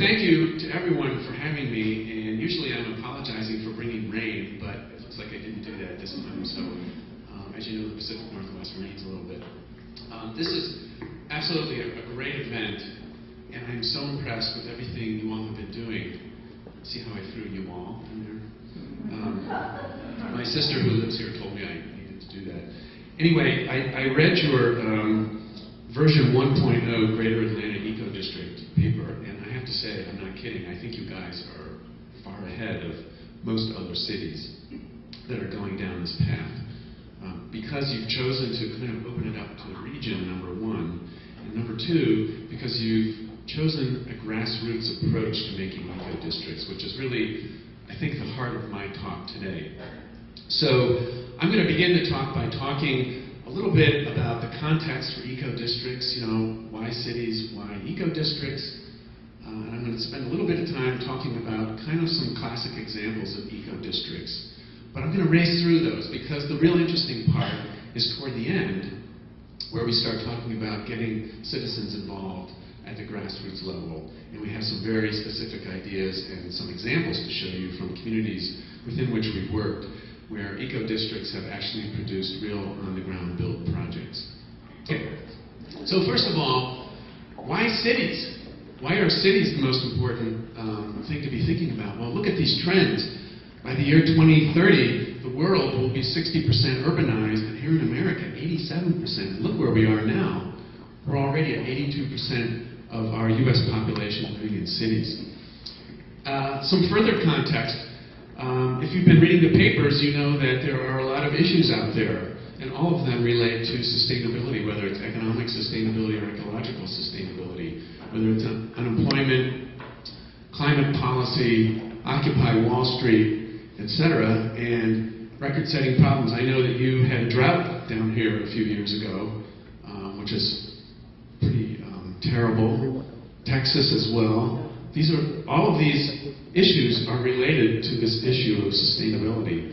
thank you to everyone for having me, and usually I'm apologizing for bringing rain, but it looks like I didn't do that this time, so as you know, the Pacific Northwest rains a little bit. This is absolutely a great event, and I'm so impressed with everything you all have been doing. See how I threw you all in there? My sister who lives here told me I needed to do that. Anyway, I read your version 1.0 Greater Atlanta EcoDistrict paper, and I have to say, I'm not kidding, I think you guys are far ahead of most other cities that are going down this path. Because you've chosen to kind of open it up to the region, number one, and number two, because you've chosen a grassroots approach to making eco-districts, which is really, I think, the heart of my talk today. So I'm going to begin the talk by talking a little bit about the context for eco-districts, you know, why cities, why eco-districts, and I'm going to spend a little bit of time talking about kind of some classic examples of eco-districts. But I'm going to race through those because the real interesting part is toward the end, where we start talking about getting citizens involved at the grassroots level. And we have some very specific ideas and some examples to show you from communities within which we've worked, where eco-districts have actually produced real on-the-ground build projects. Okay. So first of all, why cities? Why are cities the most important thing to be thinking about? Well, look at these trends. By the year 2030, the world will be 60% urbanized, and here in America, 87%. Look where we are now. We're already at 82% of our US population living in cities. Some further context. If you've been reading the papers, you know that there are a lot of issues out there, and all of them relate to sustainability, whether it's economic sustainability or ecological sustainability, whether it's unemployment, climate policy, Occupy Wall Street, etc., and record-setting problems. I know that you had a drought down here a few years ago, which is pretty terrible. Texas as well. All of these issues are related to this issue of sustainability.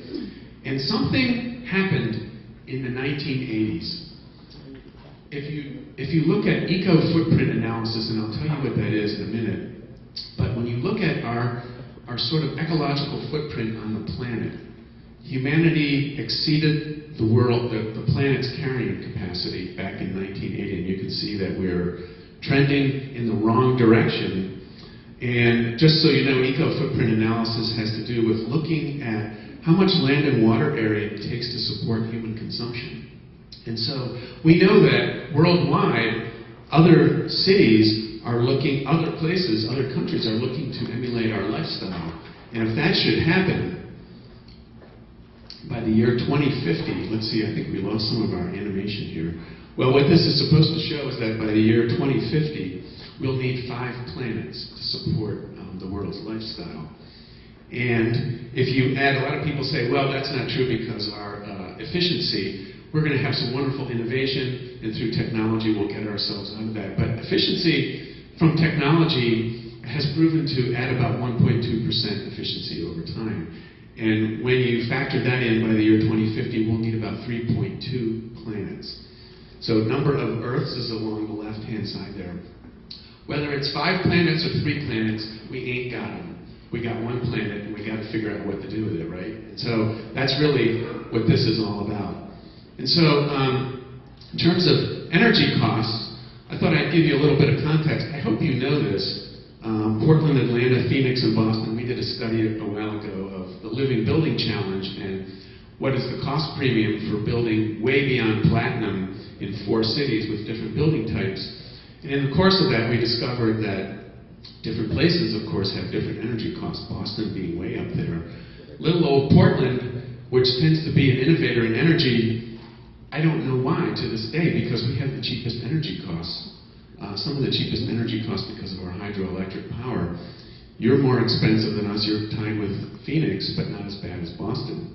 And something happened in the 1980s. If you look at eco-footprint analysis, and I'll tell you what that is in a minute, but when you look at our sort of ecological footprint on the planet, humanity exceeded the planet's carrying capacity back in 1980, and you can see that we're trending in the wrong direction. And just so you know, eco-footprint analysis has to do with looking at how much land and water area it takes to support human consumption. And so we know that worldwide, other cities are looking, other places, other countries are looking to emulate our lifestyle. And if that should happen, by the year 2050, let's see, I think we lost some of our animation here. Well, what this is supposed to show is that by the year 2050, we'll need 5 planets to support the world's lifestyle. And if you add, a lot of people say, well, that's not true because our efficiency, we're going to have some wonderful innovation, and through technology we'll get ourselves out of that. But efficiency from technology has proven to add about 1.2% efficiency over time. And when you factor that in, by the year 2050, we'll need about 3.2 planets. So number of Earths is along the left-hand side there. Whether it's 5 planets or 3 planets, we ain't got them. We got 1 planet, and we got to figure out what to do with it, right? And so that's really what this is all about. And so, in terms of energy costs, I thought I'd give you a little bit of context. I hope you know this. Portland, Atlanta, Phoenix, and Boston, we did a study a while ago of the Living Building Challenge and what is the cost premium for building way beyond platinum in 4 cities with different building types. And in the course of that, we discovered that different places, of course, have different energy costs, Boston being way up there. Little old Portland, which tends to be an innovator in energy, I don't know why to this day, because we have the cheapest energy costs. Some of the cheapest energy costs because of our hydroelectric power. You're more expensive than us. You're tied with Phoenix, but not as bad as Boston.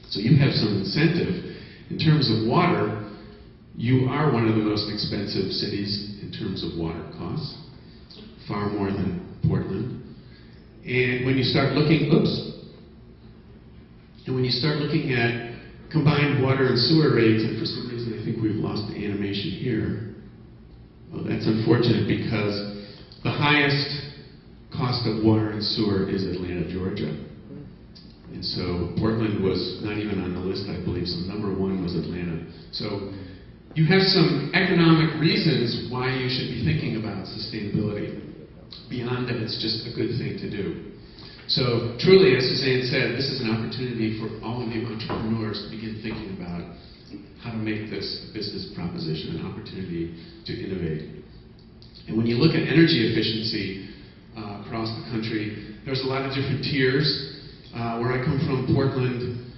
So you have some incentive. In terms of water, you are one of the most expensive cities in terms of water costs, far more than Portland. And when you start looking, at combined water and sewer rates, and for some reason I think we've lost the animation here. Well, that's unfortunate because the highest cost of water and sewer is Atlanta, Georgia. And so Portland was not even on the list, I believe, so number one was Atlanta. So you have some economic reasons why you should be thinking about sustainability, beyond that it's just a good thing to do. So truly, as Suzanne said, this is an opportunity for all of you entrepreneurs to begin thinking about how to make this business proposition an opportunity to innovate. And when you look at energy efficiency across the country, there's a lot of different tiers. Where I come from, Portland,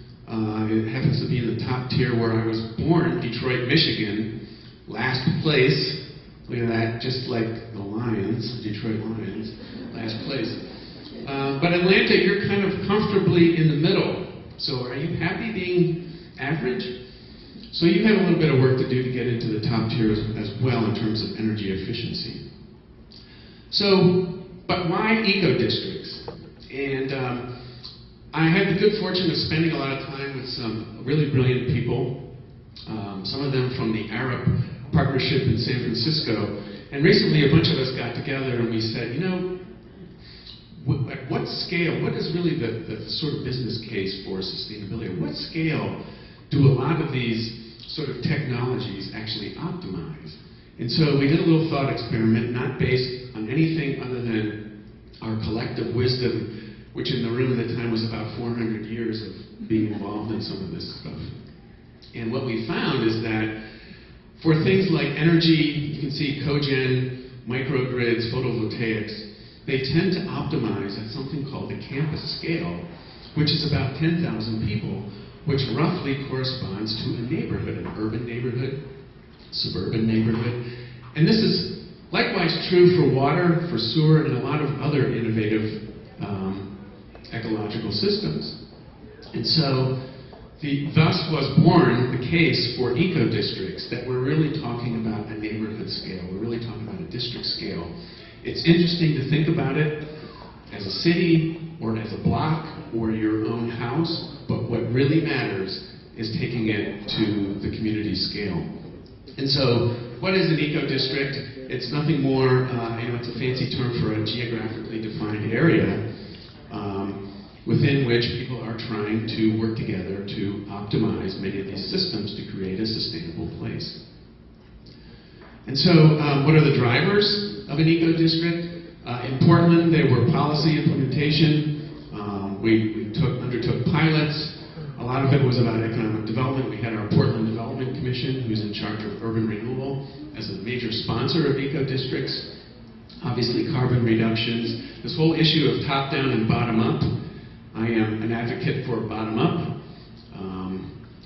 it happens to be in the top tier where I was born, Detroit, Michigan, last place. Look at that, just like the Lions, Detroit Lions, last place. But Atlanta, you're kind of comfortably in the middle. So are you happy being average? So you have a little bit of work to do to get into the top tier as well in terms of energy efficiency. So, but why EcoDistricts? And I had the good fortune of spending a lot of time with some really brilliant people, some of them from the Arab Partnership in San Francisco. And recently a bunch of us got together and we said, you know, at what scale, what is really the sort of business case for sustainability? At what scale do a lot of these sort of technologies actually optimize? And so we did a little thought experiment, not based on anything other than our collective wisdom, which in the room at the time was about 400 years of being involved in some of this stuff. And what we found is that for things like energy, you can see cogen, microgrids, photovoltaics, they tend to optimize at something called the campus scale, which is about 10,000 people, which roughly corresponds to a neighborhood, an urban neighborhood, suburban neighborhood. And this is likewise true for water, for sewer, and a lot of other innovative ecological systems. And so thus was born the case for EcoDistricts, that we're really talking about a neighborhood scale. We're really talking about a district scale. It's interesting to think about it as a city, or as a block, or your own house, but what really matters is taking it to the community scale. And so, what is an eco-district? It's nothing more, it's a fancy term for a geographically defined area within which people are trying to work together to optimize many of these systems to create a sustainable place. And so, what are the drivers of an eco-district? In Portland, there were policy implementation. We undertook pilots. A lot of it was about economic development. We had our Portland Development Commission, who's in charge of urban renewal, as a major sponsor of eco-districts. Obviously, carbon reductions. This whole issue of top-down and bottom-up. I am an advocate for bottom-up.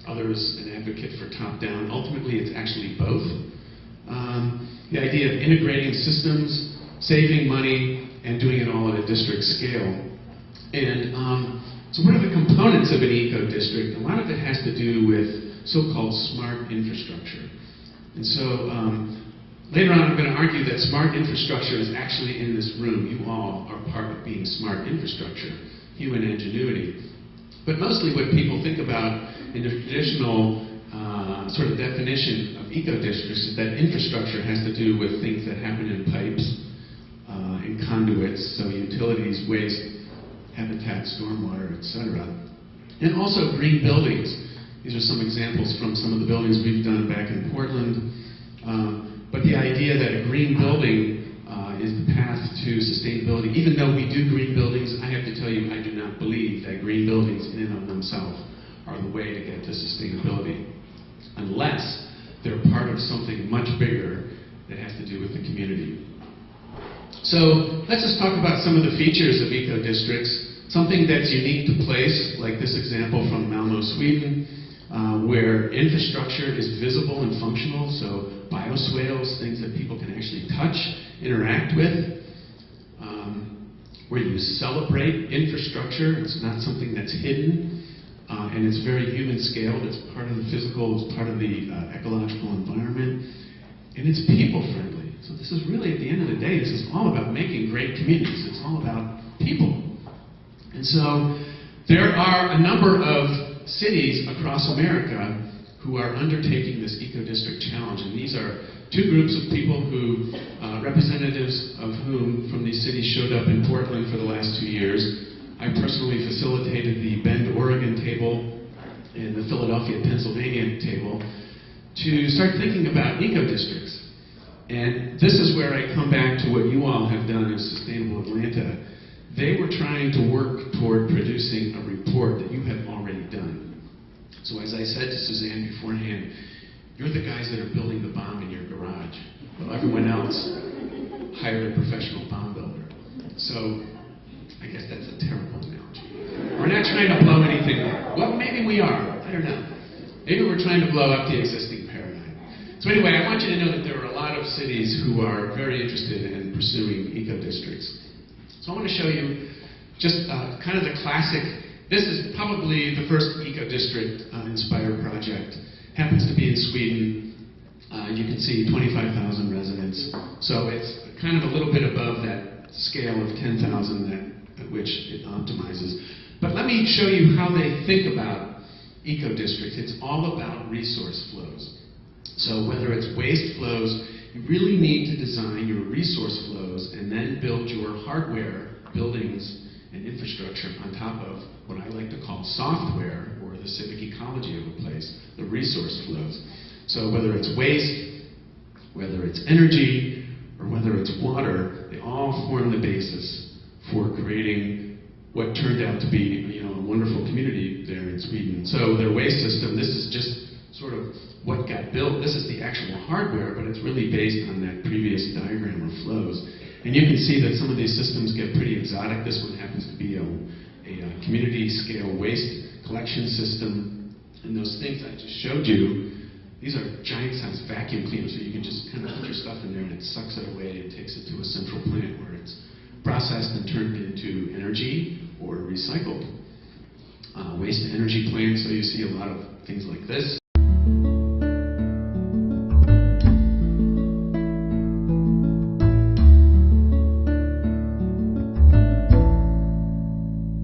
Others, an advocate for top-down. Ultimately, it's actually both. The idea of integrating systems, saving money, and doing it all at a district scale. And so what are the components of an eco-district? A lot of it has to do with so-called smart infrastructure. And so later on I'm going to argue that smart infrastructure is actually in this room. You all are part of being smart infrastructure, human ingenuity. But mostly what people think about in the traditional sort of definition of eco-districts is that infrastructure has to do with things that happen in pipes, in conduits, so utilities, waste, habitat, stormwater, etc. And also green buildings. These are some examples from some of the buildings we've done back in Portland. But the idea that a green building is the path to sustainability, even though we do green buildings, I have to tell you, I do not believe that green buildings in and of themselves are the way to get to sustainability, unless they're part of something much bigger that has to do with the community. So let's just talk about some of the features of eco-districts. Something that's unique to place, like this example from Malmö, Sweden, where infrastructure is visible and functional, so bioswales, things that people can actually touch, interact with, where you celebrate infrastructure. It's not something that's hidden, and it's very human scaled. It's part of the physical, it's part of the ecological environment, and it's people-friendly. So this is really, at the end of the day, this is all about making great communities. It's all about people. And so there are a number of cities across America who are undertaking this EcoDistrict challenge. And these are two groups of people who, representatives of whom from these cities showed up in Portland for the last 2 years. I personally facilitated the Bend, Oregon table and the Philadelphia, Pennsylvania table to start thinking about EcoDistricts. And this is where I come back to what you all have done in Sustainable Atlanta. They were trying to work toward producing a report that you have already done. So as I said to Suzanne beforehand, you're the guys that are building the bomb in your garage. Well, everyone else hired a professional bomb builder. So I guess that's a terrible analogy. We're not trying to blow anything up. Well, maybe we are. I don't know. Maybe we're trying to blow up the existing paradigm. So anyway, I want you to know that there are a lot of cities who are very interested in pursuing eco-districts. So I want to show you just kind of the classic. This is probably the first eco-district inspired project. Happens to be in Sweden. You can see 25,000 residents. So it's kind of a little bit above that scale of 10,000 at which it optimizes. But let me show you how they think about eco-districts. It's all about resource flows. So whether it's waste flows, you really need to design your resource flows and then build your hardware, buildings, and infrastructure on top of what I like to call software, or the civic ecology of a place, the resource flows. So whether it's waste, whether it's energy, or whether it's water, they all form the basis for creating what turned out to be, a wonderful community there in Sweden. So their waste system, this is just sort of what got built. This is the actual hardware, but it's really based on that previous diagram of flows. And you can see that some of these systems get pretty exotic. This one happens to be a community-scale waste collection system. And those things I just showed you, these are giant-sized vacuum cleaners, so you can just kind of put your stuff in there and it sucks it away and takes it to a central plant where it's processed and turned into energy or recycled. Waste-to-energy plants, so you see a lot of things like this.